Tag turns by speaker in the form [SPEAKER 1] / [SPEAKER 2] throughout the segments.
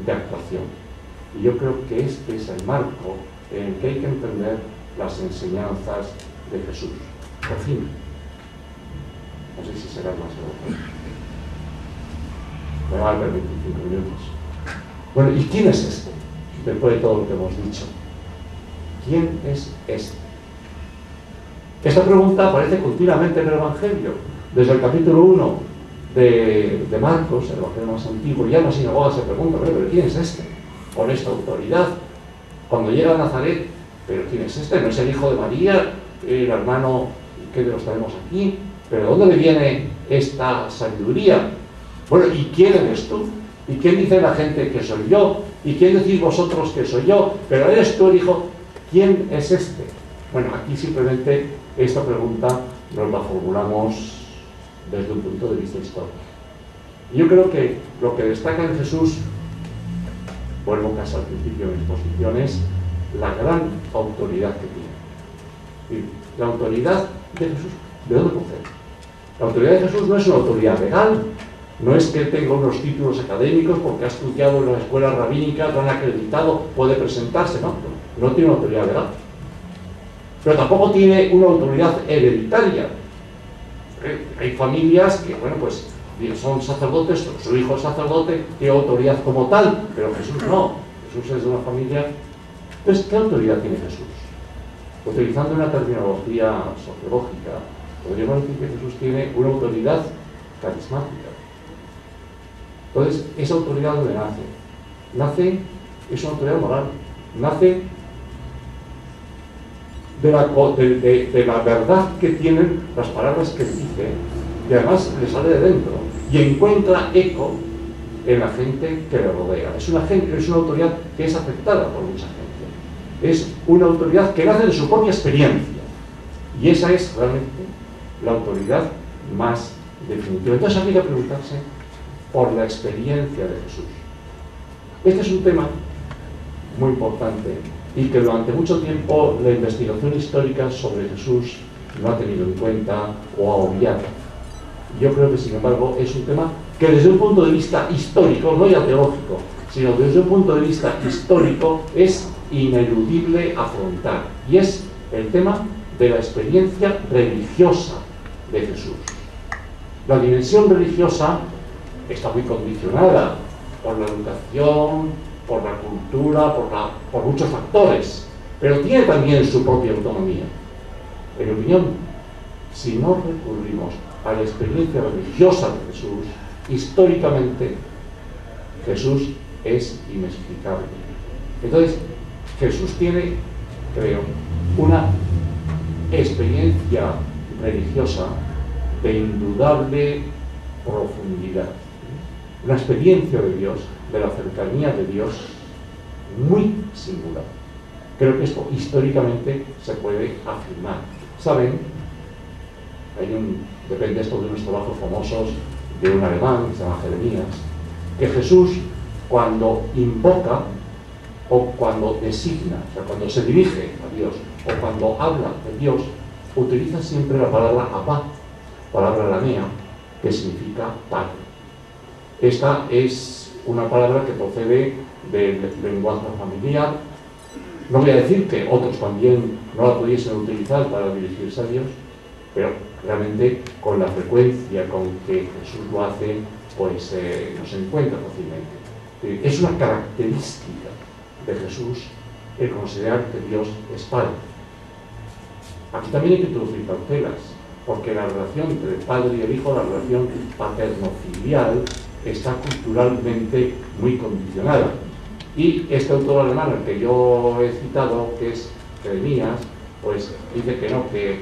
[SPEAKER 1] de actuación. Y yo creo que este es el marco en el que hay que entender las enseñanzas de Jesús. Por fin. No sé si será más o menos. Me va a dar 25 minutos. Bueno, ¿y quién es este? Después de todo lo que hemos dicho. ¿Quién es este? Esta pregunta aparece continuamente en el Evangelio. Desde el capítulo 1 de Marcos, el Evangelio más antiguo, ya en la sinagoga se pregunta, ¿pero quién es este? Con esta autoridad. Cuando llega a Nazaret, ¿pero quién es este? ¿No es el hijo de María, el hermano que los tenemos aquí? ¿Pero de dónde le viene esta sabiduría? Bueno, ¿y quién eres tú? ¿Y quién dice la gente que soy yo? ¿Y quién decís vosotros que soy yo? ¿Pero eres tú el hijo? ¿Quién es este? Bueno, aquí simplemente esta pregunta nos la formulamos desde un punto de vista histórico. Y yo creo que lo que destaca en Jesús, vuelvo casi al principio de mi exposición, es la gran autoridad que tiene. Y la autoridad de Jesús, ¿de dónde procede? La autoridad de Jesús no es una autoridad legal, no es que tenga unos títulos académicos porque ha estudiado en las escuelas rabínicas, lo han acreditado, puede presentarse, no tiene una autoridad legal. Pero tampoco tiene una autoridad hereditaria. Hay familias que, bueno, pues son sacerdotes, su hijo es sacerdote, tiene autoridad como tal, pero Jesús no. Jesús es de una familia. Entonces, ¿qué autoridad tiene Jesús? Utilizando una terminología sociológica, podríamos decir que Jesús tiene una autoridad carismática. Entonces, ¿esa autoridad dónde nace? Es una autoridad moral. Nace de la verdad que tienen las palabras que dice, y además le sale de dentro, y encuentra eco en la gente que le rodea. Es una autoridad que es aceptada por mucha gente. Es una autoridad que nace de su propia experiencia. Y esa es realmente la autoridad más definitiva. Entonces habría que preguntarse por la experiencia de Jesús. Este es un tema muy importante y que durante mucho tiempo la investigación histórica sobre Jesús no ha tenido en cuenta o ha obviado. Yo creo que, sin embargo, es un tema que desde un punto de vista histórico, no ya teológico, sino desde un punto de vista histórico, es ineludible afrontar. Y es el tema de la experiencia religiosa de Jesús. La dimensión religiosa está muy condicionada por la educación, por la cultura, por muchos factores, pero tiene también su propia autonomía. En mi opinión, si no recurrimos a la experiencia religiosa de Jesús, históricamente Jesús es inexplicable. Entonces, Jesús tiene, creo, una experiencia religiosa de indudable profundidad, una experiencia de Dios, de la cercanía de Dios, muy singular. Creo que esto históricamente se puede afirmar. ¿Saben? Depende esto de unos trabajos famosos de un alemán que se llama Jeremías, que Jesús, cuando invoca o cuando designa, o sea, cuando se dirige a Dios o cuando habla de Dios, utiliza siempre la palabra Abba, palabra aramea, que significa Padre. Esta es una palabra que procede del lenguaje familiar. No voy a decir que otros también no la pudiesen utilizar para dirigirse a Dios, pero realmente con la frecuencia con que Jesús lo hace, pues no se encuentra fácilmente. Es una característica de Jesús el considerar que Dios es Padre. Aquí también hay que introducir cautelas, porque la relación entre el Padre y el Hijo, la relación paterno-filial, está culturalmente muy condicionada. Y este autor alemán, el que yo he citado, que es Jeremías, pues dice que no, que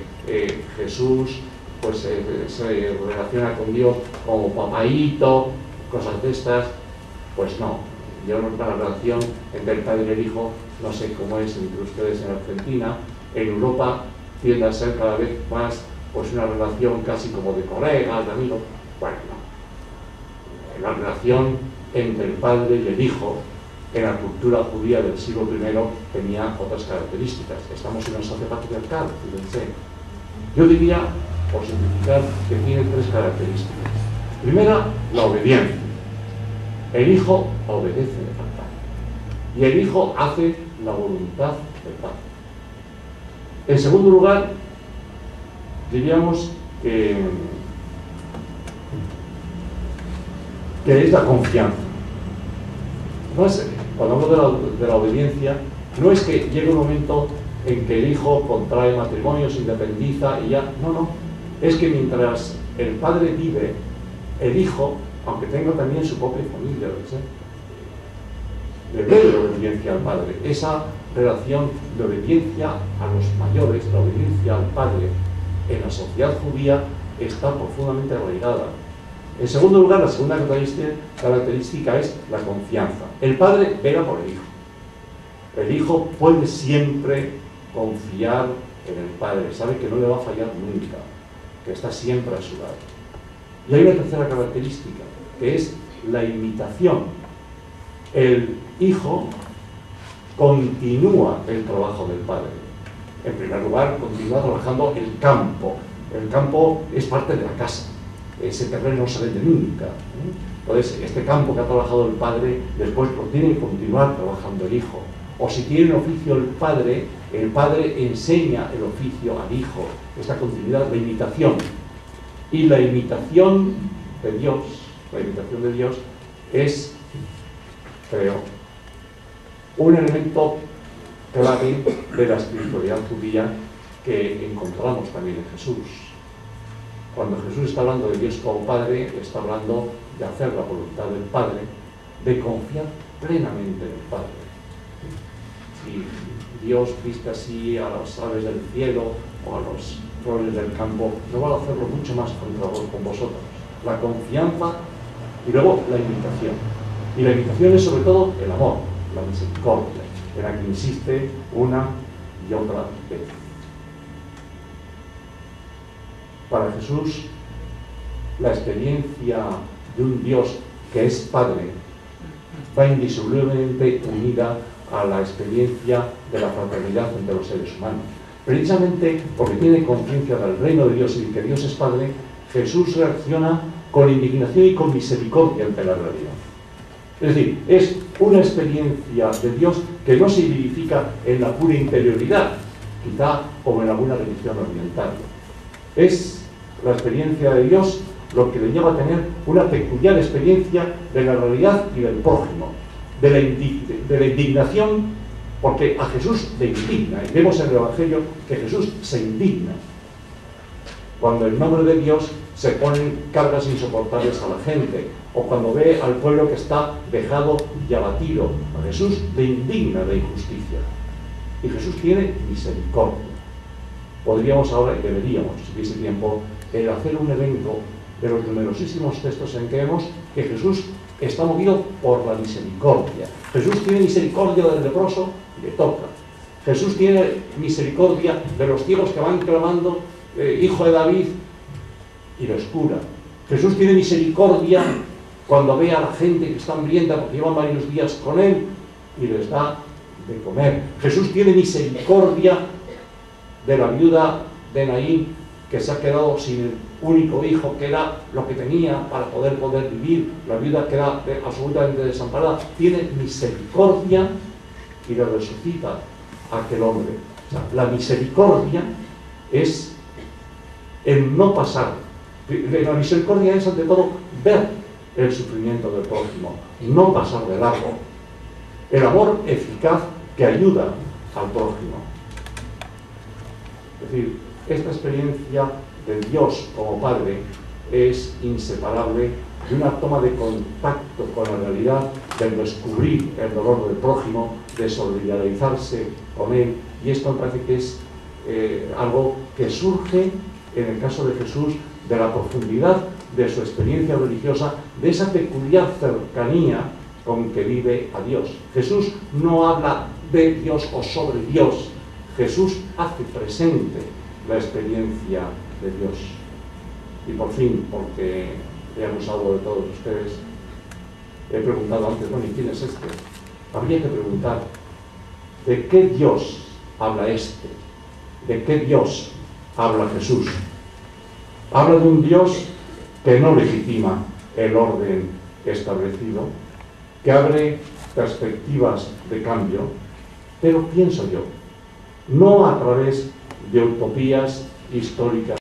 [SPEAKER 1] Jesús pues se relaciona con Dios como papaíto, cosas de estas. Pues no, yo no, la relación entre el Padre y el Hijo, no sé cómo es entre ustedes en Argentina. En Europa tiende a ser cada vez más pues una relación casi como de colegas, de amigos. Bueno, no. La relación entre el Padre y el Hijo en la cultura judía del siglo I tenía otras características. Estamos en una sociedad patriarcal, fíjense. Yo diría, por simplificar, que tiene tres características. Primera, la obediencia. El Hijo obedece al Padre. Y el Hijo hace la voluntad del Padre. En segundo lugar, diríamos que es la confianza. Cuando hablo de la obediencia, no es que llegue un momento en que el hijo contrae matrimonio, se independiza y ya. No, no. Es que mientras el padre vive, el hijo, aunque tenga también su propia familia, le debe obediencia al padre. Esa relación de obediencia a los mayores, la obediencia al padre en la sociedad judía está profundamente arraigada. En segundo lugar, la segunda característica es la confianza. El padre vela por el hijo. El hijo puede siempre confiar en el padre, sabe que no le va a fallar nunca, que está siempre a su lado. Y hay una tercera característica, que es la imitación. El hijo continúa el trabajo del padre. En primer lugar, continúa trabajando el campo. El campo es parte de la casa. Ese terreno no se vende nunca. Entonces, este campo que ha trabajado el padre, después lo tiene que continuar trabajando el hijo. O si tiene un oficio el padre enseña el oficio al hijo. Esta continuidad, la imitación. Y la imitación de Dios es, creo, un elemento clave de la espiritualidad judía que encontramos también en Jesús. Cuando Jesús está hablando de Dios como Padre, está hablando de hacer la voluntad del Padre, de confiar plenamente en el Padre. Si Dios viste así a las aves del cielo o a las flores del campo, no va a hacerlo mucho más con vosotros. La confianza y luego la imitación. Y la imitación es sobre todo el amor, la misericordia, en la que insiste una y otra vez. Para Jesús, la experiencia de un Dios que es Padre va indisolublemente unida a la experiencia de la fraternidad entre los seres humanos. Precisamente porque tiene conciencia del reino de Dios y de que Dios es Padre, Jesús reacciona con indignación y con misericordia ante la realidad. Es decir, es una experiencia de Dios que no se vivifica en la pura interioridad, quizá como en alguna religión oriental. Es la experiencia de Dios lo que le lleva a tener una peculiar experiencia de la realidad y del prójimo, de la indignación, porque a Jesús le indigna, y vemos en el Evangelio que Jesús se indigna cuando en nombre de Dios se ponen cargas insoportables a la gente, o cuando ve al pueblo que está vejado y abatido. A Jesús le indigna la injusticia, y Jesús tiene misericordia. Podríamos ahora, y deberíamos, si hubiese tiempo, hacer un elenco de los numerosísimos textos en que vemos que Jesús está movido por la misericordia. Jesús tiene misericordia del leproso y le toca. Jesús tiene misericordia de los ciegos que van clamando, Hijo de David, y los cura. Jesús tiene misericordia cuando ve a la gente que está hambrienta porque llevan varios días con él y les da de comer. Jesús tiene misericordia de la viuda de Naín, que se ha quedado sin el único hijo que era lo que tenía para poder vivir. La viuda queda absolutamente desamparada. Tiene misericordia y le resucita a aquel hombre. O sea, la misericordia es el no pasar. La misericordia es, ante todo, ver el sufrimiento del prójimo, no pasar de largo. El amor eficaz que ayuda al prójimo. Es decir, esta experiencia de Dios como Padre es inseparable de una toma de contacto con la realidad, del descubrir el dolor del prójimo, de solidarizarse con él, y esto me parece que es algo que surge, en el caso de Jesús, de la profundidad de su experiencia religiosa, de esa peculiar cercanía con que vive a Dios. Jesús no habla de Dios o sobre Dios, Jesús hace presente la experiencia de Dios. Y por fin, porque he abusado de todos ustedes, he preguntado antes, bueno, ¿y quién es este? Habría que preguntar, ¿de qué Dios habla este? ¿De qué Dios habla Jesús? Habla de un Dios que no legitima el orden establecido, que abre perspectivas de cambio, pero pienso yo, no a través de utopías históricas